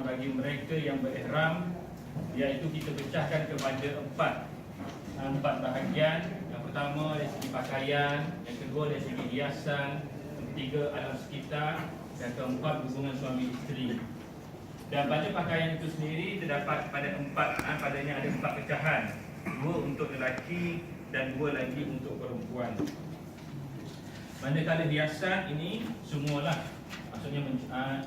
bagi mereka yang berihram, iaitu kita pecahkan kepada empat bahagian. Yang pertama dari segi pakaian, yang kedua dari segi hiasan, yang ketiga alam sekitar, dan keempat hubungan suami isteri. Dan pada pakaian itu sendiri terdapat padanya ada 4 pecahan, 2 untuk lelaki dan 2 lagi untuk perempuan. Manakala hiasan ini semualah, maksudnya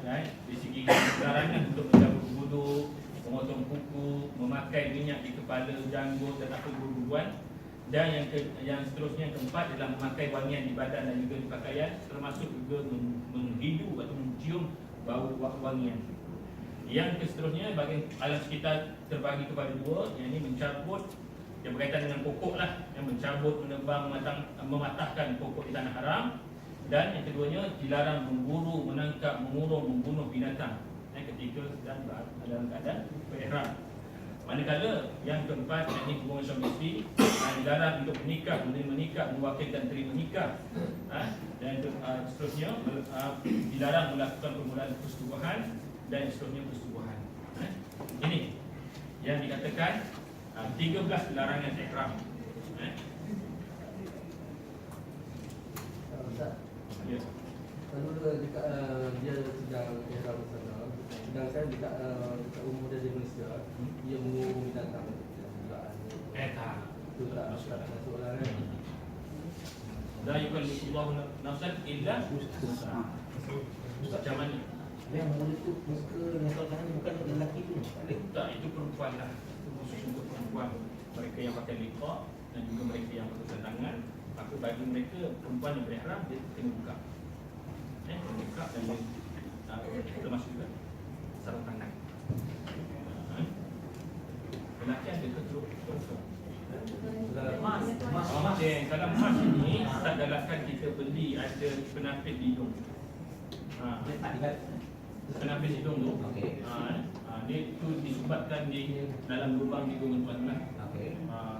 dari segi larangan untuk mencabut bulu, memotong kuku, memakai minyak di kepala, janggut dan apa bulu-buluan. Dan yang seterusnya keempat adalah memakai wangian di badan dan juga di pakaian, termasuk juga menghidu atau mencium bau wangian. Yang seterusnya bagi alam sekitar terbagi kepada 2, yang ini mencabut yang berkaitan dengan pokok lah, yang mencabut, menebang, mematahkan pokok di tanah haram. Dan yang keduanya dilarang memburu, menangkap, mengurung, membunuh binatang ketika sedang dalam keadaan berihram. Manakala yang keempat, yakni hubungan suami isteri, dilarang untuk menikah, menikah, mewakilkan terima nikah. Dan seterusnya dilarang melakukan permulaan persetubuhan dan seterusnya persetubuhan. Ini yang dikatakan 13 larangan ihram. Ya. Kalau dia sedang ihram sana, sedangkan dekat umur dia di Malaysia, dia mengurung binatang. Tak. Itu tak masuk lah kan. La yukallifullahu nafsan illa wus'aha. Macam mana? Yang mulut tu muka letak tangan bukan lelaki tu. Tak, itu perempuan lah. Itu khusus untuk perempuan. Mereka yang pakai liqah dan juga mereka yang pakai tangan. Maka bagi mereka, perempuan yang berihram, dia kena buka. Buka dan dia termasuk juga sarung tangan. Lelaki ada ke perempuan? Emas. Kalau emas ini, tak galakkan kita beli ada penapis hidung. Penapis hidung tu, dia tu disebabkan di dalam lubang hidung tuan lah.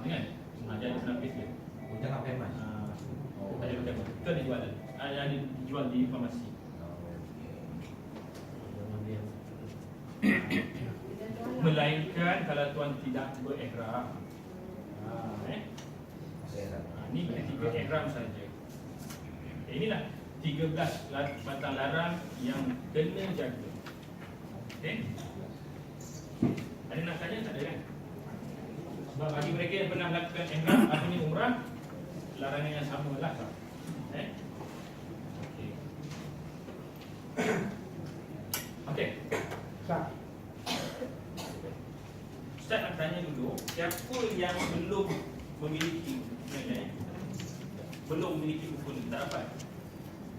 Kan? Dia ada penapis dia. Jangan pakai emas. Tak ada pakai emas. Itu ada jual. Ada dijual di farmasi. Melainkan kalau tuan tidak berihram. Ini ketika ihram saja. Inilah 13 batang larang yang kena jaga. Okey? Ada nak tanya? Tak ada kan? Sebab bagi mereka yang pernah lakukan ihram atau ni umrah, larangan yang sama lah. Okey. Okey. Ustaz nak tanya dulu, siapa yang belum memiliki buku ni, tak dapat?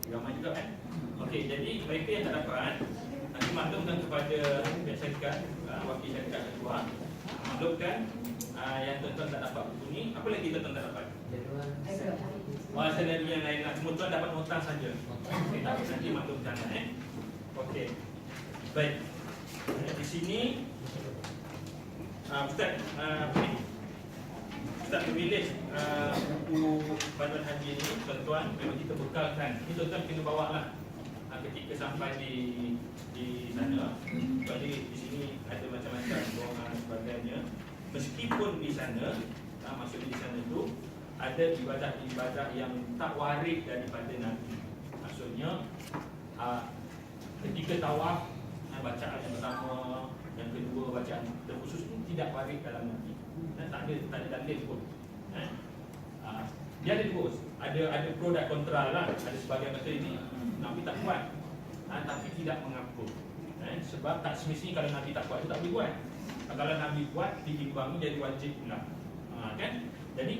Ramai juga kan? Okey, jadi mereka yang tak dapat, nanti maklumkan kepada pihak syarikat, wakil syarikat kedua, maklumkan yang tuan-tuan tak dapat buku ni. Apa lagi tuan-tuan tak dapat? Senario yang lain lah, semua tuan dapat nota saja. Okey, tapi nanti maklumkan. Okey, baik. Di sini Ustaz memilih buku panduan haji ni, tuan-tuan memang kita bekalkan. Ini tuan-tuan kena bawa lah ketika sampai di sana. Jadi di sini ada macam-macam doa dan sebagainya. Meskipun di sana, maksudnya di sana tu ada ibadah-ibadah yang tak waris daripada Nabi. Maksudnya ketika tawaf, bacaan yang pertama, yang kedua bacaan terkhusus ni tidak waris dalam Nabi. Tak ada dalil pun. Dia ada dua, ada pro dan kontra lah. Ada sebagian kata ini Nabi tak buat, tapi tidak mengaku. Sebab tak semestinya kalau Nabi tak buat itu tak boleh buat. Kalau Nabi buat diimbangi jadi wajib pula. Kan? Jadi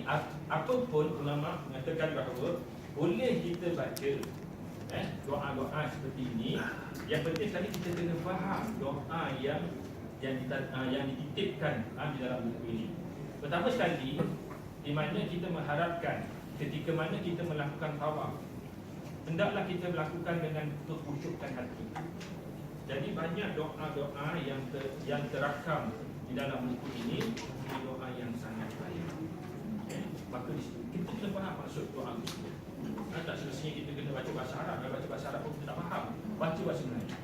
apapun ulama mengatakan bahawa boleh kita baca doa-doa seperti ini. Yang penting sekali kita kena faham doa yang dititipkan di dalam buku ini. Pertama sekali, di mana kita mengharapkan ketika mana kita melakukan tawaf, hendaklah kita melakukan dengan kekhusyukan hati. Jadi banyak doa-doa yang terakam di dalam buku ini, doa yang sangat baik. Maka kita kena faham maksud doa itu. Tak semestinya kita kena baca bahasa Arab. Kalau baca bahasa Arab pun kita tak faham. Baca bahasa Melayu.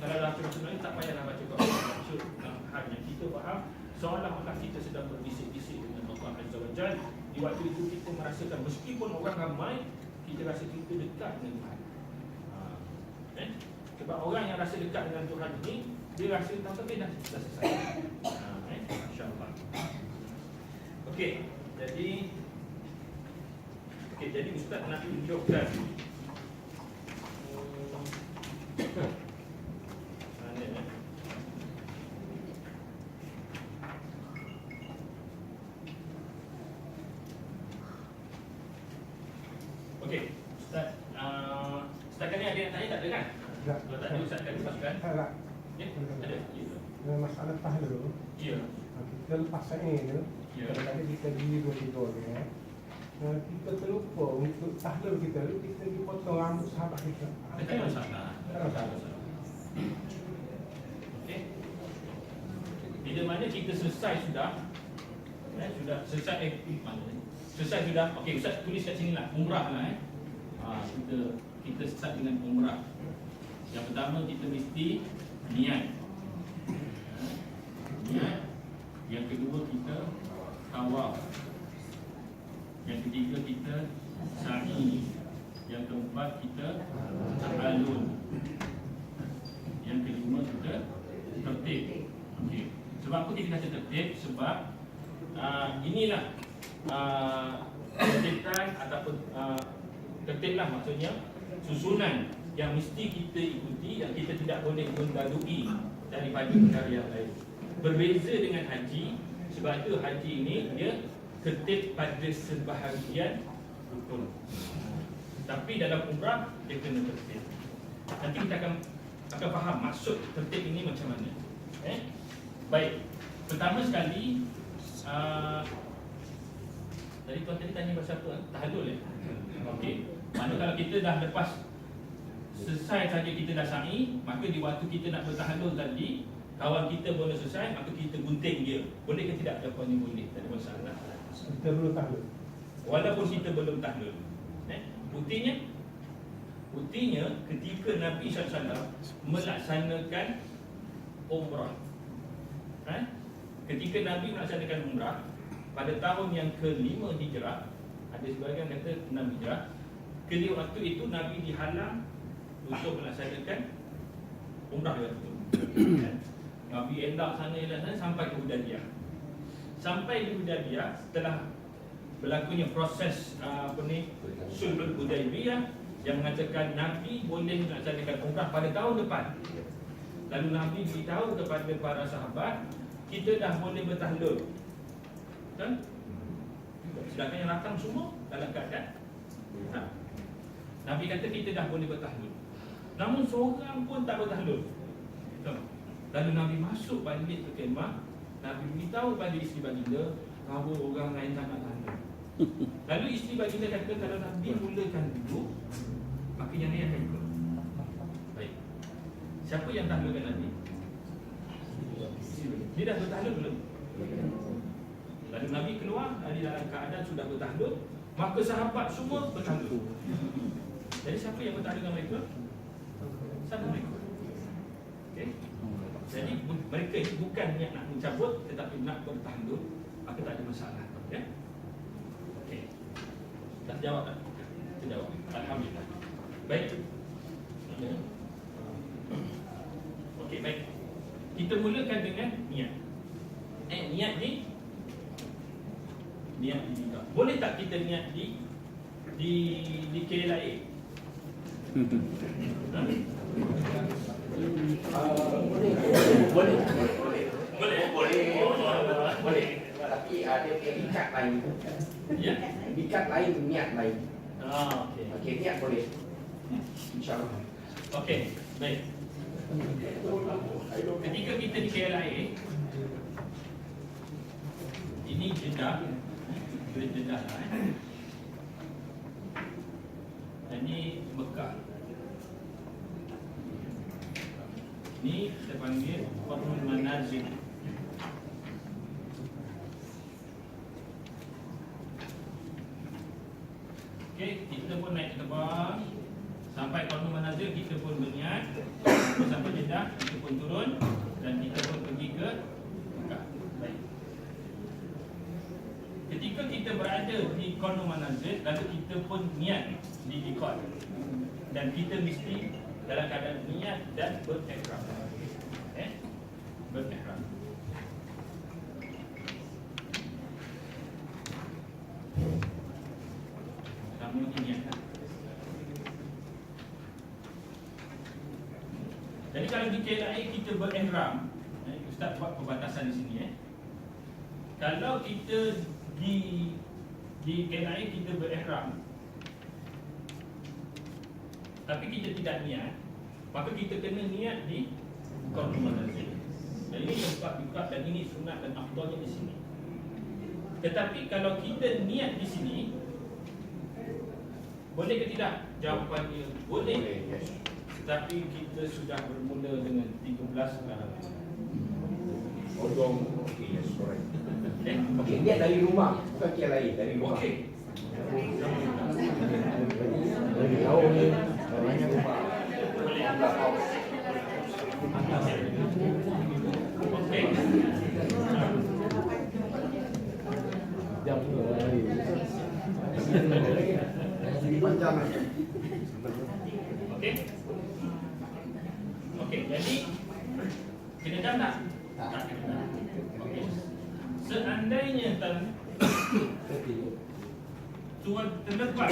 Kalau dah baca Rasulullah tak payahlah baca Quran. Maksud hanya kita faham seolah-olah kita sedang berbisik-bisik dengan Allah Azza wa Jalla. Di waktu itu kita merasakan meskipun orang ramai, kita rasa kita dekat dengan Tuhan. Sebab orang yang rasa dekat dengan Tuhan ini, dia rasa tak dah selesai. Insya-Allah. Okey, jadi Ustaz nak tunjukkan okey, Ustaz, setakat ni ada yang tanya tak ada kan? Tak. Kalau tak ada Ustaz akan lepaskan. Tak. Ya, ada. Ya. Masalah tahlul, Ya. kita lepas ini tu, Ya. kadang-kadang kita beli 2-3 orang, kita terlupa untuk tahlul kita tu, kita dipotong rambut sahabat kita. Tak ada masalah. Tak ada masalah. Okey. Bila mana kita selesai sudah, sudah selesai mana ni? Selesai sudah. Okey, Ustaz tulis kat sini lah, umrah lah kita start dengan umrah. Yang pertama kita mesti niat. Niat. Yang kedua kita tawaf. Yang ketiga kita sa'i. Yang keempat kita ta'alun. Yang kelima kita tertib. Okey. Sebab apa kita kata tertib? Sebab inilah tertibkan ataupun tertiblah maksudnya susunan yang mesti kita ikuti, yang kita tidak boleh mendalui daripada perkara yang lain. Berbeza dengan haji, sebab itu haji ini dia tertib pada sebahagian rukun. Tapi dalam umrah dia kena tertib. Nanti kita akan faham maksud tertib ini macam mana. Baik. Pertama sekali tadi tuan tadi tanya pasal apa? Tahlul ya? Okey. Mana kalau kita dah lepas selesai saja kita dah sa'i, maka di waktu kita nak bertahlul tadi, kawan kita boleh selesai, maka kita gunting dia. Boleh ke tidak? Jawapannya boleh, tak ada masalah. Kita belum tahlul. Walaupun kita belum tahlul. Buktinya ketika Nabi SAW melaksanakan umrah. Ketika Nabi melaksanakan umrah pada tahun yang ke-5 Hijrah, ada sebahagian kata 6 Hijrah, ketika waktu itu Nabi dihalang untuk melaksanakan umrah waktu itu. Nabi elak sana sampai ke Hudaybiyah. Sampai di Hudaybiyah, setelah berlakunya proses sulhul Hudaybiyah yang mengatakan Nabi boleh melaksanakan umrah pada tahun depan. Lalu Nabi beritahu kepada para sahabat, kita dah boleh bertahlul. Kan? Sedangkan yang datang semua dalam keadaan Nabi kata kita dah boleh bertahlul. Namun seorang pun tak bertahlul. Lalu Nabi masuk balik ke kemah, Nabi beritahu pada isteri baginda bahawa orang lain tak nak tahlul. Lalu isteri baginda kata kalau Nabi mulakan dulu, maka yang lain akan ikut. Baik. Siapa yang tahlulkan Nabi? Dia dah bertahlul belum? Lalu Nabi keluar dari dalam keadaan sudah bertahlul, maka sahabat semua bertahlul. Jadi siapa yang bertahlul dengan mereka? Sama mereka. Okey. Jadi mereka itu bukan niat nak mencabut, tetapi nak bertahlul, maka tak ada masalah. Ya? Okey. Tak jawab tak? Kita jawab. Alhamdulillah. Baik. Okey, baik. Kita mulakan dengan niat. Niat ni Mekah. Boleh tak kita niat di KLIA? Boleh. Tapi ada ikat lain. Ya. Ikat lain, niat lain. Okey. Okey, niat boleh. InsyaAllah. Okey, baik. Ketika kita di KLIA, ini Jeddah. Jeddah lah. Dan ini Mekah. Ini kita panggil Qarnul Manazil. Okey, kita pun naik terbang sampai Qarnul Manazil, kita pun berniat. Sampai Jeddah, kita pun ada di kono manazil, lalu kita pun niat di ikot. Dan kita mesti dalam keadaan niat dan berihram. Berihram. Kamu niat. Jadi kalau di KLIA kita berihram, Ustaz buat perbatasan di sini. Kalau kita di KLIA kita berihram, tapi kita tidak niat, maka kita kena niat di qaul manazil. Dan ini tempat buka dan ini sunat dan afdalnya di sini. Tetapi kalau kita niat di sini, boleh ke tidak? Jawapannya boleh. Yes. Tetapi kita sudah bermula dengan 13 sekarang. Odong. Okay, yes, correct. Okay? Okey, niat dari rumah, bukan KLIA, dari rumah. Okey. Dari tahun ni Dari rumah. Okey. jam tu lagi. Panjang. Okey. Okey, jadi kena jam tak? Tak. Okey. Seandainya tuan terlepas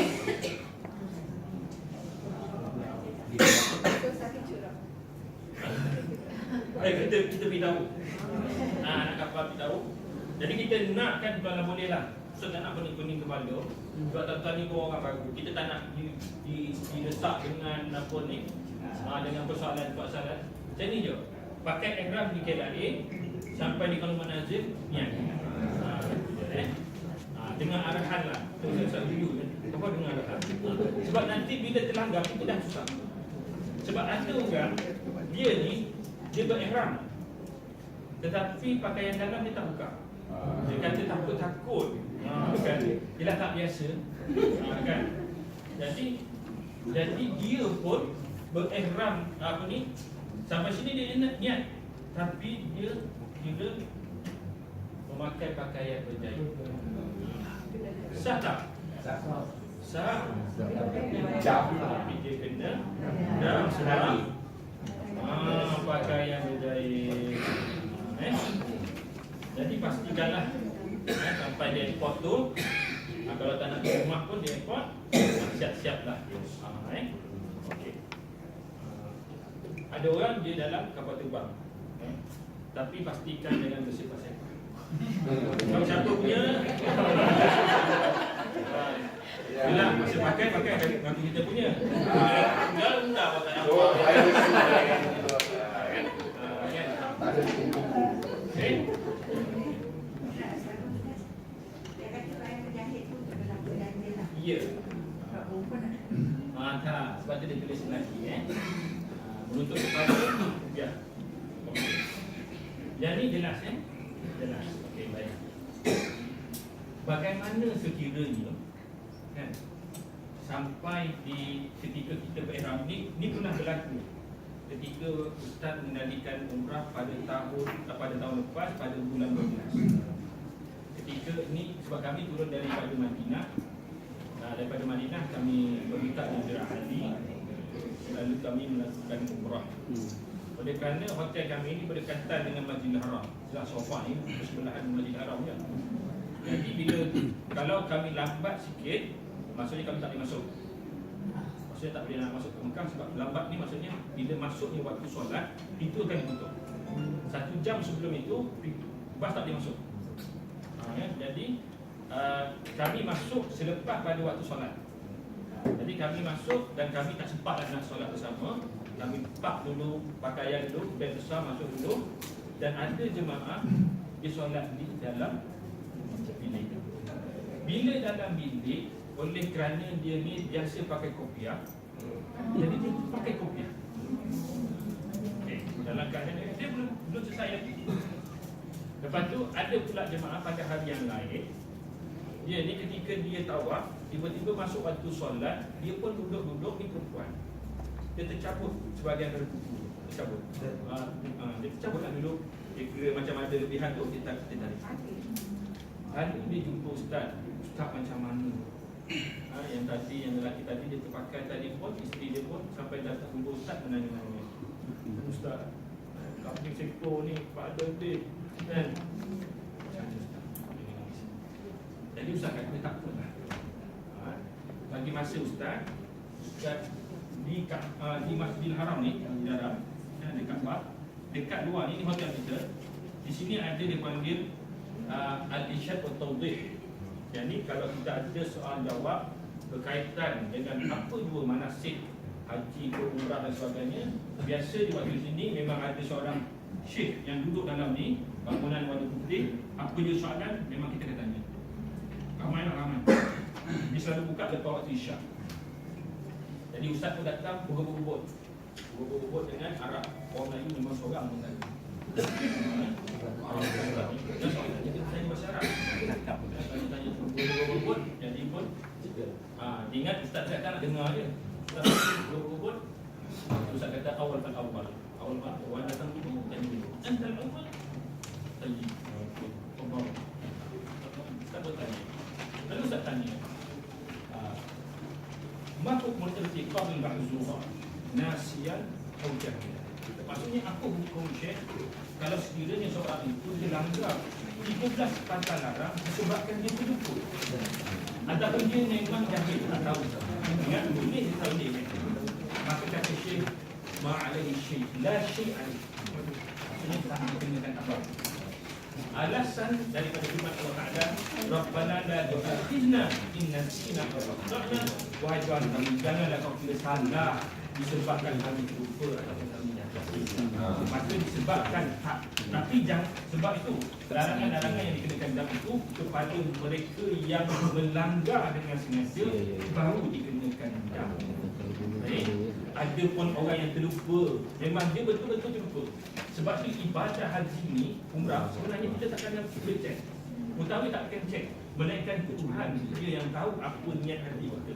kita beritahu. Nak kapal beritahu. Jadi kita nakkan kalau boleh lah. So tak nak pening-pening kepala. Sebab tuan-tuan ni pun orang baru. Kita tak nak didesak dengan apa ni, dengan persoalan-persoalan. Macam ni je. Pakai ihram di KLIA sampai di qaul manazil niat. Dengan arahan lah. Saya dulu apa dengan arahan. Sebab nanti bila terlanggar kita dah susah. Sebab ada orang dia berihram, tetapi pakaian dalam dia tak buka. Dia kata takut. Kan? Dia dah tak biasa. Kan? Jadi dia pun berihram apa ni, sampai sini dia niat, tapi dia memakai pakaian berjaya. Sah tak? Sah. Tapi dia kena dalam sehari. Pakaian berjaya. Jadi pastikanlah sampai di airport tu, kalau tak nak di rumah pun di airport, siap-siap lah. Okey. Ada orang dia dalam kapal terbang, tapi pastikan dengan bersih pasal. Kalau satu punya, bila masih pakai nanti kita punya. Tinggal tak pakai apa. Okey. Ya. Tak, sebab tu dia tulis lagi menutup kepala. Ya. Okey. Jadi jelas jelas. Okey, baik. Bagaimana sekiranya kan sampai di ketika kita berihram ni pernah berlaku ketika Ustaz mengendalikan umrah pada tahun lepas pada bulan 12. Ketika ini sebab kami turun daripada Madinah kami berdekat di Jeddah Ali, lalu kami melakukan umrah. Oleh kerana hotel kami ini berdekatan dengan Masjidil Haram, Jeddah Sofa ni sebelahan Masjidil Haram je. Jadi kalau kami lambat sikit, maksudnya kami tak boleh masuk. Maksudnya tak boleh nak masuk ke Mekah sebab lambat ni maksudnya bila masuknya waktu solat itu akan ditutup. 1 jam sebelum itu bas tak boleh masuk. Jadi kami masuk selepas pada waktu solat. Jadi kami masuk dan kami tak sempat nak solat bersama. Kami pak dulu, pakaian dulu, beg besar masuk dulu. Dan ada jemaah dia solat di dalam bilik. Bila dalam bilik, oleh kerana dia ni biasa pakai kopiah, jadi dia pakai kopiah. Okay. Dalam keadaan dia belum selesai lagi. Lepas tu ada pula jemaah pada hari yang lain, dia ni ketika dia tawaf, tiba-tiba masuk waktu solat, dia pun duduk-duduk ni perempuan. Dia tercabut sebahagian dari kuku. Tercabut. Dia tercabut lah dulu. Dia kira macam ada lebihan tu, dia tarik. Lalu dia jumpa Ustaz ustaz macam mana. Yang tadi, yang lelaki tadi dia terpakai tadi pun, isteri dia pun sampai datang jumpa ustaz menanya-nanya. Ustaz, kambing sektor ni Pak Ada dia kan? Jadi ustaz kata tak apalah. Bagi masa ustaz di Masjidil Haram ni, di dalam dekat Kaabah, dekat luar ni hotel kita. Di sini ada dipanggil al-irsyad wa tawdih. Jadi kalau kita ada soal jawab berkaitan dengan apa jua manasik haji, umrah dan sebagainya, biasa di waktu sini memang ada seorang syekh yang duduk dalam ni bangunan Waduk Putih. Apa je soalan memang kita akan tanya. Ramai. Dia selalu buka lepas waktu isyak. Jadi ustaz pun datang berebut-rebut dengan Arab. Orang Melayu memang seorang pun tak ada. Orang Melayu dia soalan dia tanya bahasa Arab. Tanya berebut jadi pun dia ingat ustaz tak nak dengar dia. Ustaz berebut. Ustaz kata awal orang datang dulu tanya dulu. Antal awal. Tanya. Ustaz bertanya. Lalu Ustaz tanya, ma hukmul irtiqab ba'da zuhur nasiyan atau jahilan? Maksudnya apa hukum syekh kalau sekiranya seorang itu dia langgar 13 kata larang disebabkan dia terlupa, ataupun dia memang jahil tak tahu. Ingat ini dia tahu dia. Maka kata syekh ma'alaihi syekh la syekh alaihi. Maksudnya tak mengenakan apa. Alasan daripada firman Allah Ta'ala, Rabbana la tu'akhidna in nasina aw akhtana. Wahai Tuhan kami, janganlah kau kira salah disebabkan kami terlupa ataupun kami jahil. Maka disebabkan hak. Tapi jangan sebab itu larangan-larangan yang dikenakan dalam itu kepada mereka yang melanggar dengan sengaja baru dikenakan dam. Ada pun orang yang terlupa, memang dia betul-betul terlupa. Sebab itu ibadah haji ni, umrah, sebenarnya kita takkan boleh cek. Mutawi tak akan cek, melainkan Tuhan dia yang tahu apa niat haji kita.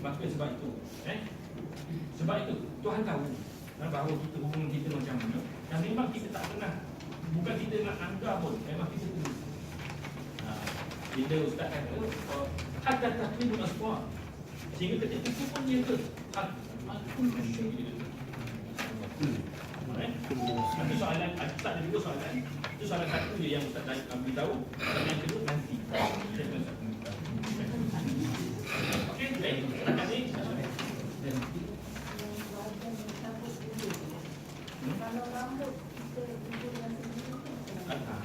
Maka sebab itu, sebab itu Tuhan tahu bahawa kita hubungan kita macam mana. Dan memang kita tak pernah, bukan kita nak anggar pun, memang kita tulis. Bila ustaz kata hatta taqlidul aswar, sehingga ketika itu pun dia ke aku syekh. Ada soalan, tak ada dua soalan. Itu soalan satu je yang ustaz beritahu. Dan yang kedua nanti. Okey, baik. Terima kasih. Kalau rambut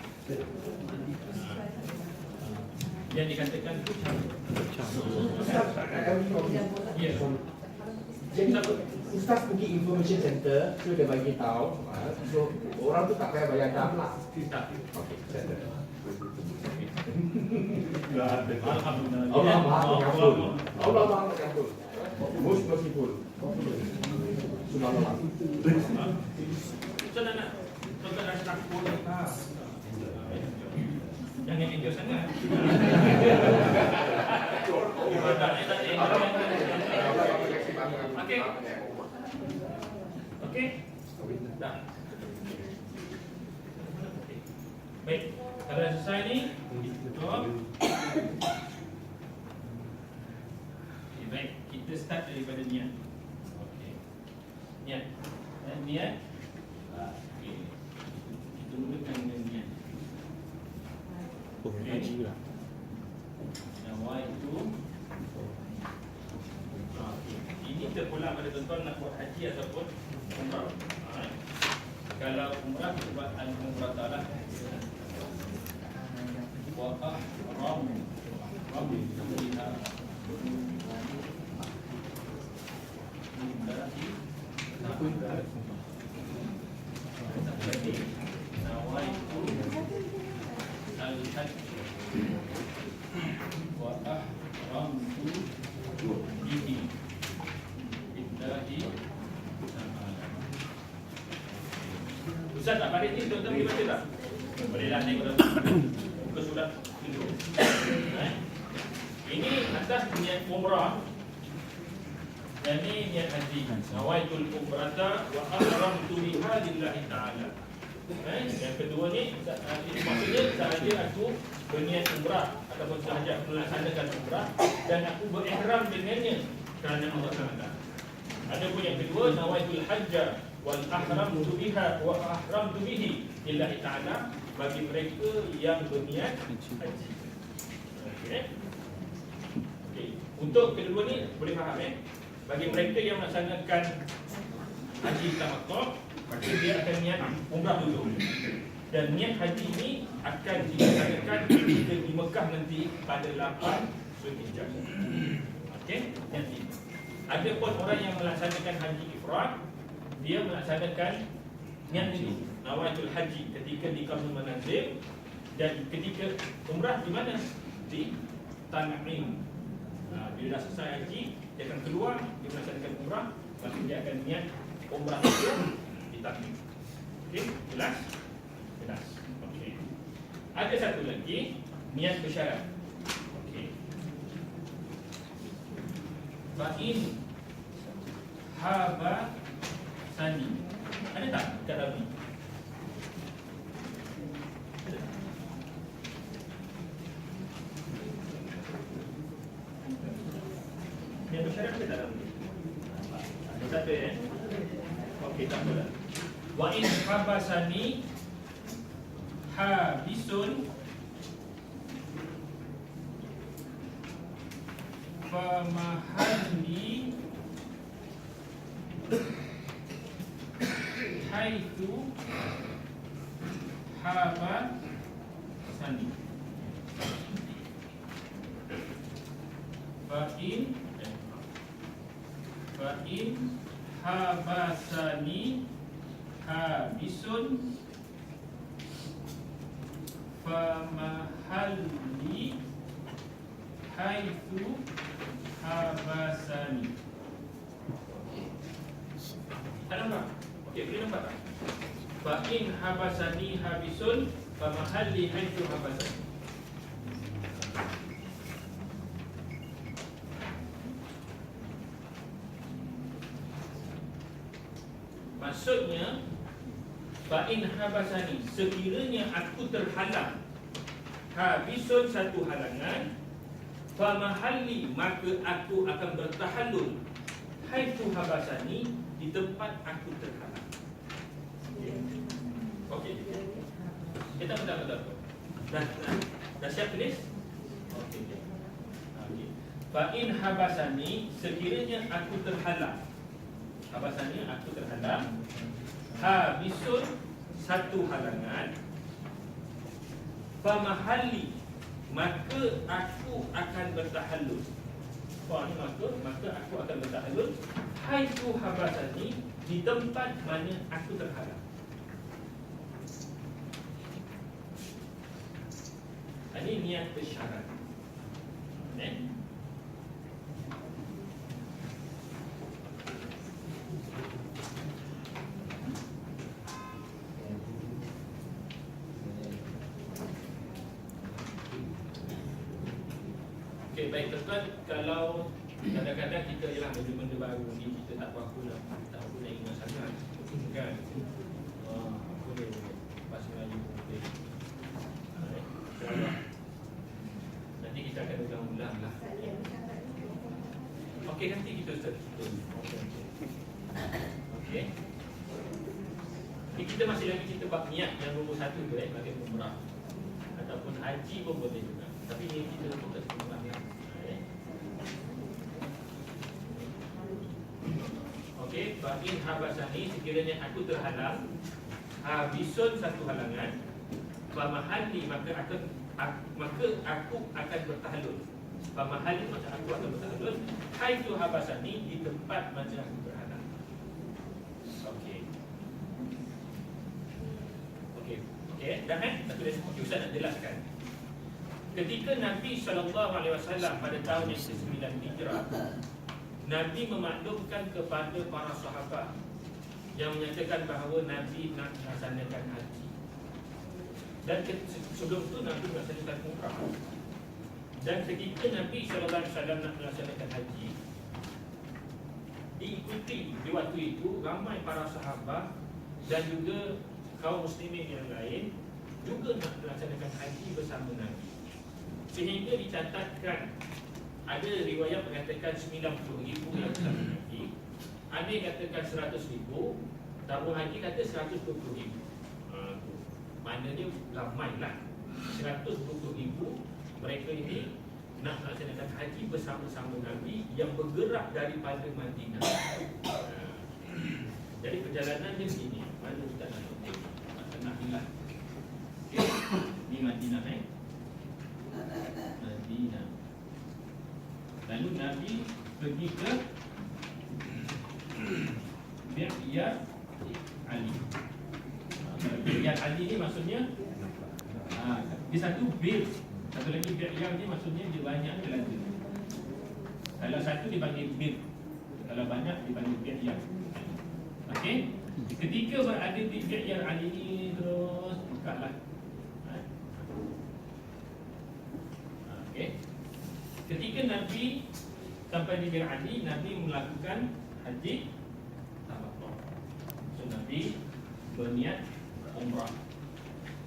kita yang dikatakan itu Ya. Jadi Ustaz pergi information center, so dia bagi tahu, so orang tu tak payah bayar dam lah. Okey, Alhamdulillah. Allah Maha Pengampun. Allah Maha Pengampun. Most merciful. Subhanallah. Ustaz nak tuan nak takut tak? Jangan enjoy sangat. Okey. Okey. Dah. Baik. Kalau dah selesai ni, tutup. Okay, baik. Kita start daripada niat. Okey. Niat. Niat. Okey. Kita mulakan dengan niat. Okey. Nawaitu. Ini terpulang pada tuan-tuan nak buat haji ataupun umrah. Kalau umrah kita buat al-umrah ta'ala wa ahram rabbi fiha nawaitu al-hajj wa ahramtu bihi billahi ta'ala. Ustaz tak balik ni tuan-tuan boleh baca tak? Bolehlah tengok dah. Buka surat dulu. Ini atas niat umrah dan ini niat haji. Nawaitul umrata wa ahramtu biha lillahi ta'ala. Yang kedua ni maksudnya sahaja aku berniat umrah ataupun sahaja aku melaksanakan umrah dan aku berihram dengannya kerana Allah Taala. Adapun yang kedua, nawaitul hajja wal ahramtu biha wa ahramtu bihi lillahi ta'ala, bagi mereka yang berniat haji. Okey. Okey. Untuk kedua ni boleh faham bagi mereka yang melaksanakan haji tamattu, maka dia akan niat umrah dulu. Dan niat haji ini akan dilaksanakan ketika di Mekah nanti pada 8 Zulhijjah. Okey, nanti. Ada pun orang yang melaksanakan haji ifrad, dia melaksanakan niat dulu, nawaitul haji ketika di Kampung Manazil, dan ketika umrah di mana? Di Tan'im. Bila dah selesai haji, dia akan keluar, dia melaksanakan umrah, maka dia akan niat umrah itu di Tan'im. Okey, jelas? Jelas. Okey. Ada satu lagi, niat bersyarat. Okey. Fa'in haba sani. Ada tak kat dalam ni? Ada. Niat bersyarat ada tak dalam ni? Ada satu Okey, tak apa. Wa'in haba sani habisun famahali haitsu haba sani. Fa'in habasani habisun famahalli haitsu habasani. Ada nampak? Okey, boleh nampak tak? Fa'in habasani habisun famahalli haitsu habasani. Maksudnya, fa'in habasani, sekiranya aku terhalang, habisun satu halangan, famahalli, maka aku akan bertahallul, haitsu habasani, di tempat aku terhalang. Okey. Kita betul-betul. Dah siap tulis? Okey. Okey. Fa'in habasani, sekiranya aku terhalang, habasani aku terhalang, habisun satu halangan, famahalli, maka aku akan bertahallul. Ni maka aku akan bertahallul, haitsu habasani, di tempat mana aku terhalang. Ini niat bersyarat. Okey, baik tuan-tuan, kalau kadang-kadang kita ialah benda-benda baru ni, kita tak apa-apa nak ingat sangat, kan? Boleh bahasa Melayu boleh. Nanti kita akan ulang-ulang lah. Okey, nanti kita start. Okey. Kita masih lagi cerita bab niat yang nombor satu tu, bagi umrah ataupun haji pun boleh juga. Tapi ni kita fokus ke umrah ni. Okey, bagi habasani, sekiranya aku terhalang, habisun satu halangan, famahalli, maka aku akan bertahallul. Famahalli, maka aku akan bertahallul, haitsu habasani, di tempat mana aku terhalang. Okey. Okey, dah tak tulis. Okey, Ustaz nak jelaskan. Ketika Nabi SAW pada tahun yang ke-9 Hijrah, Nabi memaklumkan kepada para sahabat yang menyatakan bahawa Nabi nak melaksanakan haji. Dan sebelum itu Nabi melaksanakan umrah. Dan ketika Nabi SAW nak melaksanakan haji, diikuti di waktu itu ramai para sahabat dan juga kaum muslimin yang lain juga nak melaksanakan haji bersama Nabi. Sehingga dicatatkan ada riwayat mengatakan 90,000 yang bersama Nabi, ada yang katakan 100,000, tabung haji kata 120,000. Maknanya ramailah 120,000 mereka ini nak melaksanakan haji bersama-sama Nabi yang bergerak daripada Madinah. Jadi perjalanannya begini. Mana Ustaz nak tengok? Tak nak hilang. Okay. Ini Madinah Madinah. Lalu Nabi pergi ke Bi'yar Ali. Bi'yar Ali ni maksudnya dia satu bir, satu lagi Bi'yar ni maksudnya dia banyak telaga. Kalau satu dipanggil bir, kalau banyak dipanggil Bi'yar. Okey. Ketika berada di Bi'yar Ali ni terus bukalah. Okey. Ketika Nabi sampai di Bir Ali, Nabi melakukan haji tamattu. So Nabi berniat umrah.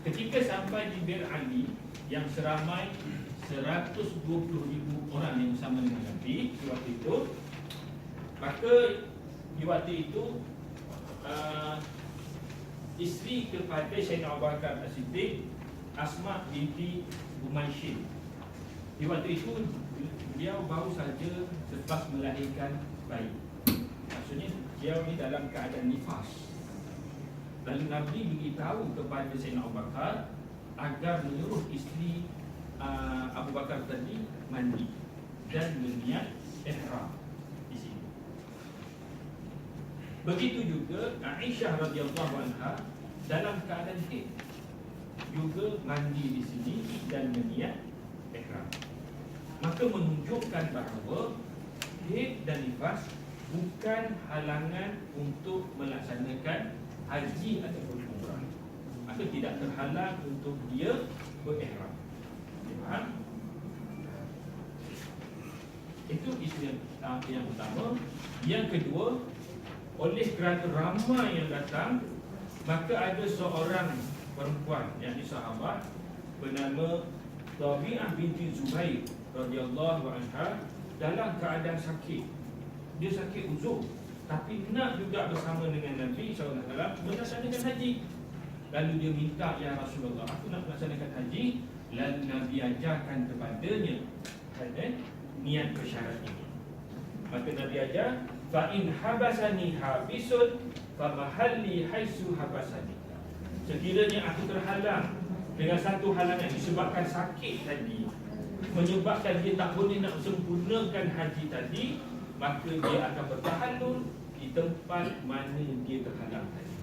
Ketika sampai di Bir Ali yang seramai 120,000 orang yang bersama dengan Nabi di waktu itu, maka di waktu itu isteri kepada Sayyidina Abu Bakar As-Siddiq, Asma binti Umaysyih, di waktu itu beliau baru saja selepas melahirkan bayi. Maksudnya beliau ni dalam keadaan nifas. Lalu Nabi beritahu kepada Sayyidina Abu Bakar agar menyuruh isteri Abu Bakar tadi mandi dan berniat ihram di sini. Begitu juga Aisyah radhiyallahu anha dalam keadaan haid juga mandi di sini dan berniat ihram. Maka menunjukkan bahawa haid dan nifas bukan halangan untuk melaksanakan haji ataupun umrah. Maka tidak terhalang untuk dia berihram. Faham? Itu isu yang pertama. Yang kedua, oleh kerana ramai yang datang, maka ada seorang perempuan yang sahabat bernama Rabi'ah binti Zubair radhiyallahu anha dalam keadaan sakit. Dia sakit uzur, tapi nak juga bersama dengan Nabi SAW melaksanakan haji. Lalu dia minta, ya Rasulullah, aku nak melaksanakan haji. Lalu Nabi ajarkan kepadanya niat bersyarat ini. Maka Nabi ajar, fa in habasani habisun fa mahalli haitsu habasani. Sekiranya aku terhalang dengan satu halangan disebabkan sakit tadi, menyebabkan dia tak boleh nak sempurnakan haji tadi, maka dia akan bertahallul di tempat mana dia terhalang tadi.